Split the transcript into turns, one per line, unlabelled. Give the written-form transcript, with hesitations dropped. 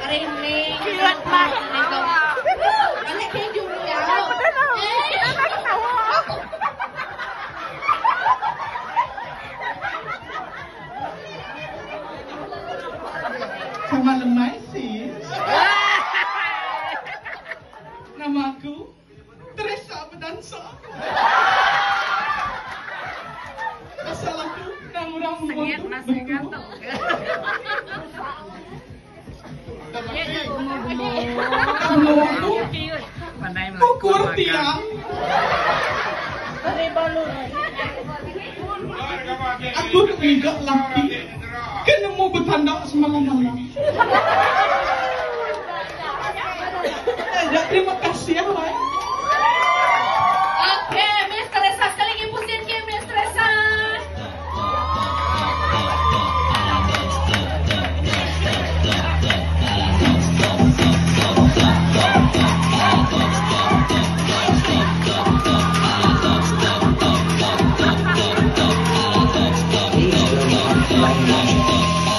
Marimling.
Cute man.
Ano kayo yung yaw?
Sama lemay sis. Namaku Teresa Bedansa. Asal aku namurang
Sengit masih ganteng. Pandai
Ukur tiang. Aku tidak laki. Kena mau bertanda semalam-malam. Ya, terima kasih ya, Wai.
Oke, Miss Teresa sekali lagi pusin ke Miss Teresa.
Please do not play magic.